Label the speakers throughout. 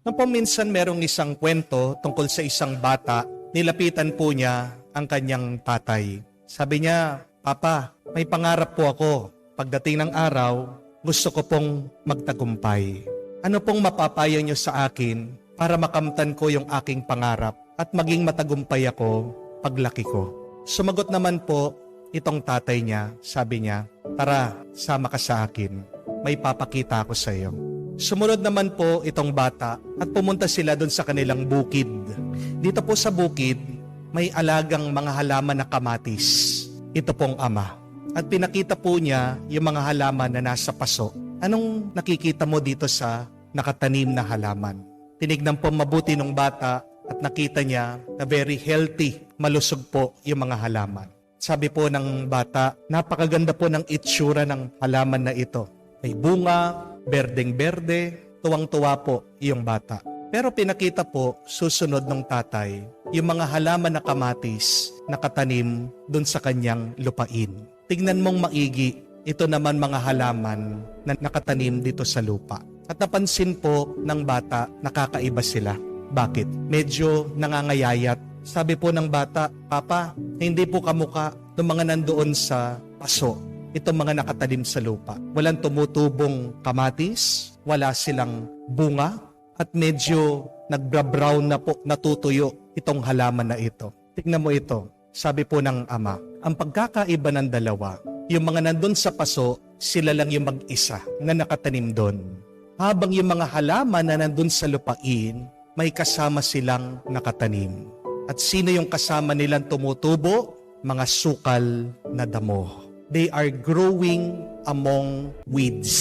Speaker 1: Nung po minsan merong isang kwento tungkol sa isang bata, nilapitan po niya ang kanyang tatay. Sabi niya, "Papa, may pangarap po ako. Pagdating ng araw, gusto ko pong magtagumpay. Ano pong mapapayo niyo sa akin para makamtan ko yung aking pangarap at maging matagumpay ako paglaki ko?" Sumagot naman po itong tatay niya, sabi niya, "Tara, sama ka sa akin. May papakita ako sa iyo." Sumunod naman po itong bata at pumunta sila doon sa kanilang bukid. Dito po sa bukid, may alagang mga halaman na kamatis. Ito pong ama. At pinakita po niya yung mga halaman na nasa paso. Anong nakikita mo dito sa nakatanim na halaman? Tinignan po mabuti ng bata at nakita niya na very healthy, malusog po yung mga halaman. Sabi po ng bata, napakaganda po ng itsura ng halaman na ito. May bunga, berdeng-berde, tuwang-tuwa po yung bata. Pero pinakita po, susunod ng tatay, yung mga halaman na kamatis nakatanim dun sa kanyang lupain. Tignan mong maigi, ito naman mga halaman na nakatanim dito sa lupa. At napansin po ng bata, nakakaiba sila. Bakit? Medyo nangangayayat. Sabi po ng bata, "Papa, hindi po kamuka ng mga nandoon sa paso. Itong mga nakatanim sa lupa. Walang tumutubong kamatis, wala silang bunga, at medyo nagbra-brown na po, natutuyo itong halaman na ito." Tignan mo ito. Sabi po ng ama, ang pagkakaiba ng dalawa, yung mga nandun sa paso, sila lang yung mag-isa na nakatanim doon. Habang yung mga halaman na nandun sa lupain, may kasama silang nakatanim. At sino yung kasama nilang tumutubo? Mga sukal na damo. They are growing among weeds.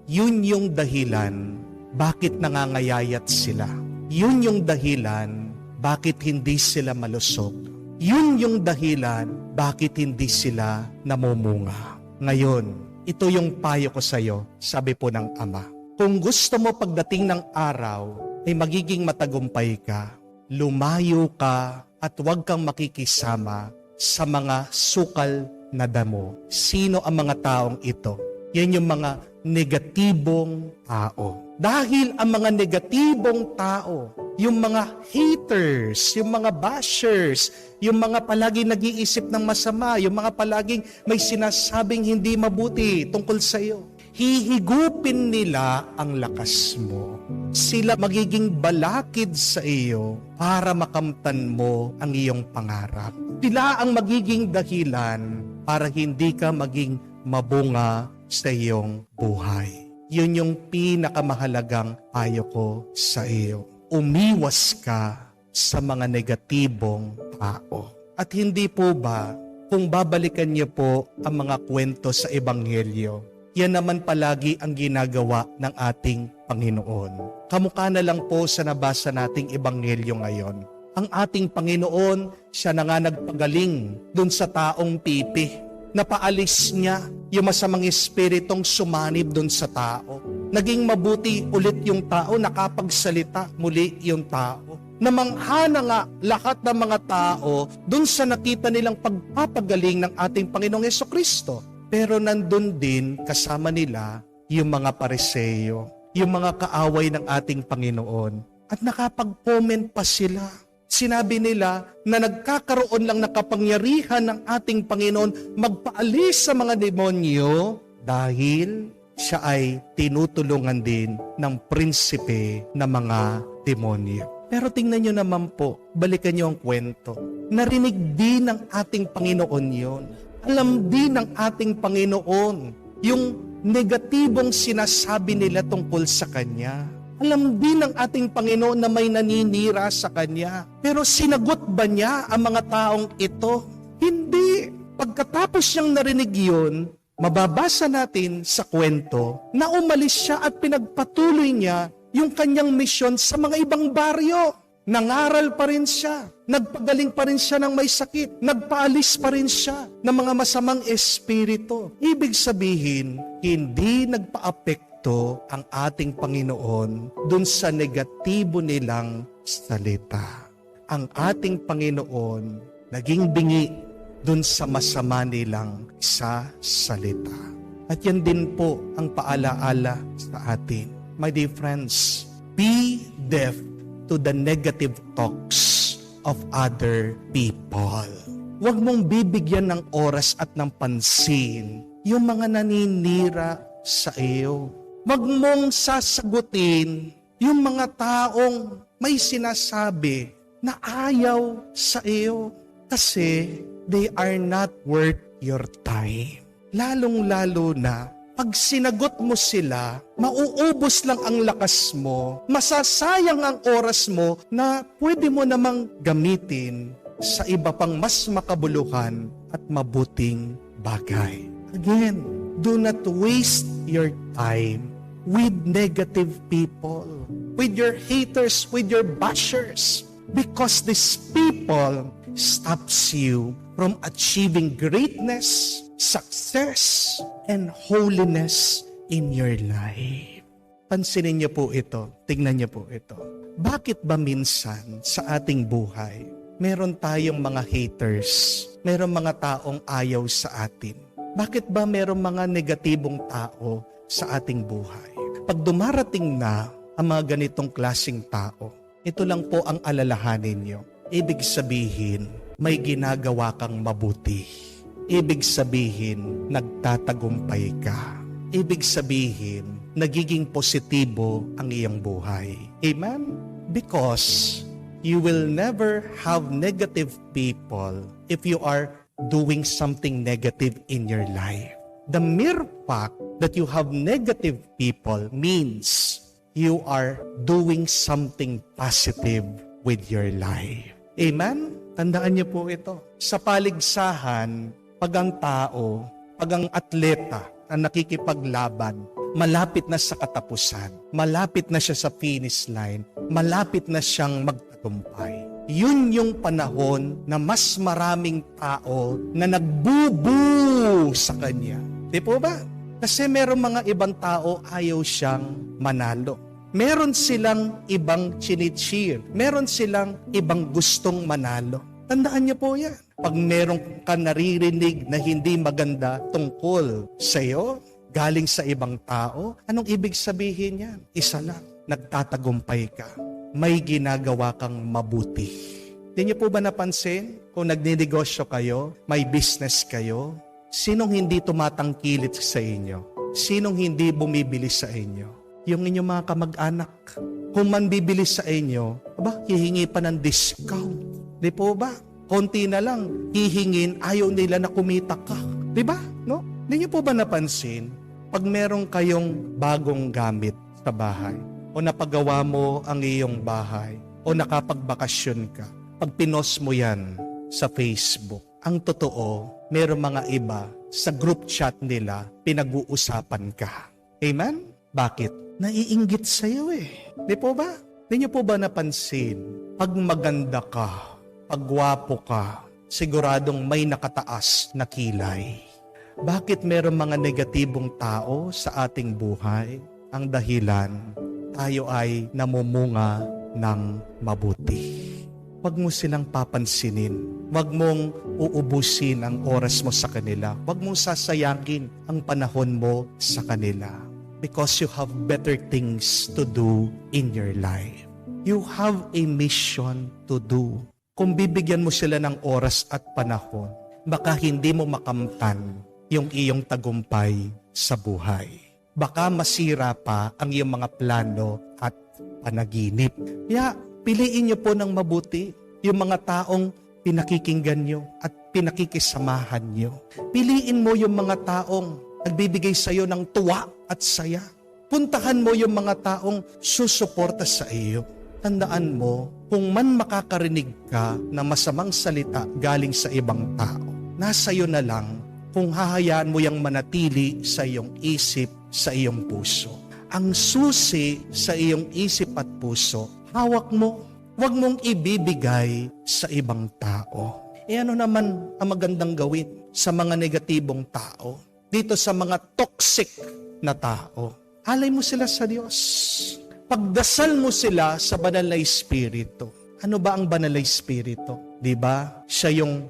Speaker 1: Yun yung dahilan bakit nangangayayat sila. Yun yung dahilan bakit hindi sila malusog. Yun yung dahilan bakit hindi sila namumunga. Ngayon, ito yung payo ko sa iyo, sabi po ng ama. Kung gusto mo pagdating ng araw ay magiging matagumpay ka, lumayo ka at huwag kang makikisama sa mga sukal na damo. Sino ang mga taong ito? Yan yung mga negatibong tao. Dahil ang mga negatibong tao, yung mga haters, yung mga bashers, yung mga palaging nag-iisip ng masama, yung mga palaging may sinasabing hindi mabuti tungkol sa iyo, hihigupin nila ang lakas mo. Sila magiging balakid sa iyo para makamtan mo ang iyong pangarap. Sila ang magiging dahilan para hindi ka maging mabunga sa iyong buhay. Yun yung pinakamahalagang payo ko sa iyo. Umiwas ka sa mga negatibong tao. At hindi po ba, kung babalikan niyo po ang mga kwento sa Ebanghelyo, yan naman palagi ang ginagawa ng ating Panginoon. Kamukha na lang po sa nabasa nating Ebanghelyo ngayon. Ang ating Panginoon, siya na nga nagpagaling dun sa taong pipi. Napaalis niya yung masamang espiritong sumanib dun sa tao. Naging mabuti ulit yung tao, nakapagsalita muli yung tao. Namangha na nga lahat ng mga tao dun sa nakita nilang pagpapagaling ng ating Panginoong Hesukristo. Pero nandun din kasama nila yung mga Pariseo, yung mga kaaway ng ating Panginoon. At nakapag-comment pa sila. Sinabi nila na nagkakaroon lang ng kapangyarihan ng ating Panginoon magpaalis sa mga demonyo dahil siya ay tinutulungan din ng prinsipe ng mga demonyo. Pero tingnan nyo naman po, balikan nyo ang kwento. Narinig din ng ating Panginoon yon. Alam din ng ating Panginoon yung negatibong sinasabi nila tungkol sa Kanya. Alam din ng ating Panginoon na may naninira sa Kanya. Pero sinagot ba niya ang mga taong ito? Hindi. Pagkatapos niyang narinig yun, mababasa natin sa kwento na umalis siya at pinagpatuloy niya yung kanyang misyon sa mga ibang baryo. Nangaral pa rin siya. Nagpagaling pa rin siya ng may sakit. Nagpaalis pa rin siya ng mga masamang espiritu. Ibig sabihin, hindi nagpa-apekto ang ating Panginoon dun sa negatibo nilang salita. Ang ating Panginoon naging bingi dun sa masama nilang sa salita. At yan din po ang paalaala sa atin. My dear friends, Be deaf to the negative talks of other people. Huwag mong bibigyan ng oras at ng pansin yung mga naninira sa iyo. Huwag mong sasagutin yung mga taong may sinasabi na ayaw sa iyo kasi they are not worth your time. Lalong-lalo na pag sinagot mo sila, mauubos lang ang lakas mo, masasayang ang oras mo na pwede mo namang gamitin sa iba pang mas makabuluhan at mabuting bagay. Again, do not waste your time with negative people, with your haters, with your bashers, because these people stops you from achieving greatness, success, and holiness in your life. Pansinin niyo po ito, tingnan niyo po ito. Bakit ba minsan sa ating buhay, meron tayong mga haters, meron mga taong ayaw sa atin? Bakit ba meron mga negatibong tao sa ating buhay? Pag dumarating na ang mga ganitong klaseng tao, ito lang po ang alalahanin niyo. Ibig sabihin, may ginagawa kang mabuti. Ibig sabihin, nagtatagumpay ka. Ibig sabihin, nagiging positibo ang iyong buhay. Amen? Because you will never have negative people if you are doing something negative in your life. The mere fact that you have negative people means you are doing something positive with your life. Amen? Tandaan niyo po ito. Sa paligsahan, pag ang tao, pag ang atleta na nakikipaglaban, malapit na sa katapusan, malapit na siya sa finish line, malapit na siyang magtagumpay. Yun yung panahon na mas maraming tao na nagbubu sa kanya. Di po ba? Kasi meron mga ibang tao ayaw siyang manalo. Meron silang ibang chinicheer. Meron silang ibang gustong manalo. Tandaan niyo po yan. Pag meron ka naririnig na hindi maganda tungkol sa iyo, galing sa ibang tao, anong ibig sabihin yan? Isa lang, nagtatagumpay ka. May ginagawa kang mabuti. Di niyo po ba napansin? Kung nagninegosyo kayo, may business kayo, sinong hindi tumatangkilit sa inyo? Sinong hindi bumibili sa inyo? Yung inyong mga kamag-anak. Kung man bibili sa inyo, hihingi pa ng discount. Di po ba? Konti na lang, hihingin, ayaw nila na kumita ka. Di ba? No? Di niyo po ba napansin? Pag meron kayong bagong gamit sa bahay, o napagawa mo ang iyong bahay, o nakapagbakasyon ka, pag pinost mo yan sa Facebook, ang totoo, meron mga iba sa group chat nila, pinag-uusapan ka. Amen? Bakit? Naiinggit sa'yo eh. Di po ba? Di niyo po ba napansin? Pag maganda ka, pag gwapo ka, siguradong may nakataas na kilay. Bakit meron mga negatibong tao sa ating buhay? Ang dahilan, tayo ay namumunga ng mabuti. Huwag mo silang papansinin. Huwag mong uubusin ang oras mo sa kanila. Huwag mong sasayangin ang panahon mo sa kanila. Because you have better things to do in your life. You have a mission to do. Kung bibigyan mo sila ng oras at panahon, baka hindi mo makamtan yung iyong tagumpay sa buhay. Baka masira pa ang iyong mga plano at panaginip. Kaya piliin niyo po ng mabuti yung mga taong pinakikinggan niyo at pinakikisamahan niyo. Piliin mo yung mga taong nagbibigay sa iyo ng tuwa at saya. Puntahan mo yung mga taong susuporta sa iyo. Tandaan mo, kung man makakarinig ka ng masamang salita galing sa ibang tao, nasa iyo na lang kung hahayaan mo yang manatili sa iyong isip, sa iyong puso. Ang susi sa iyong isip at puso, hawak mo. Huwag mong ibibigay sa ibang tao. Ano naman ang magandang gawin sa mga negatibong tao? Dito sa mga toxic na tao. Alay mo sila sa Diyos. Pagdasal mo sila sa banal na Espiritu. Ano ba ang banal na Espiritu? Di ba? Siya yung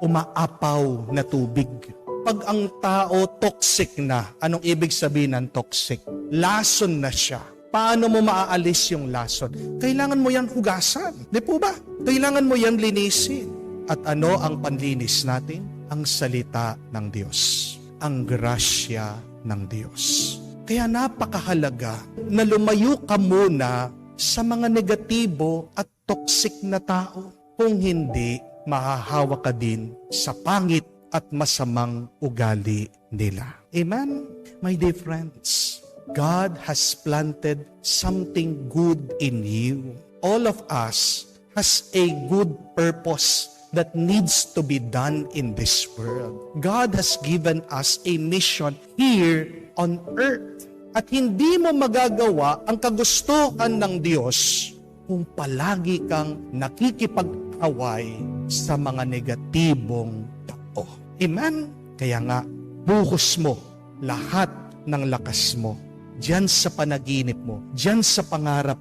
Speaker 1: Umaapaw na tubig. Pag ang tao toxic na, anong ibig sabihin ng toxic? Lason na siya. Paano mo maaalis yung lason? Kailangan mo yan hugasan. Di po ba? Kailangan mo yan linisin. At ano ang panlinis natin? Ang salita ng Diyos. Ang grasya ng Diyos. Kaya napakahalaga na lumayo ka muna sa mga negatibo at toxic na tao. Kung hindi, mahahawa ka din sa pangit at masamang ugali nila. Amen? My dear friends, God has planted something good in you. All of us has a good purpose that needs to be done in this world. God has given us a mission here on earth. At hindi mo magagawa ang kagustuhan ng Diyos kung palagi kang nakikipag-away sa mga negatibong tao. Amen? Kaya nga, buhos mo lahat ng lakas mo diyan sa panaginip mo, diyan sa pangarap.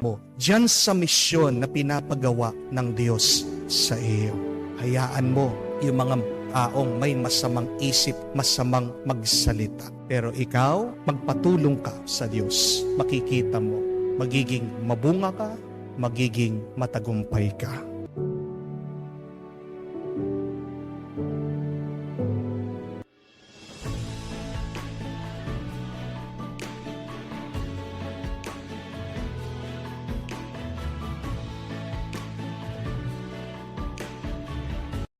Speaker 1: Mo, diyan sa misyon na pinapagawa ng Diyos sa iyo. Hayaan mo yung mga taong may masamang isip, masamang magsalita. Pero ikaw, magpatulong ka sa Diyos. Makikita mo, magiging mabunga ka, magiging matagumpay ka.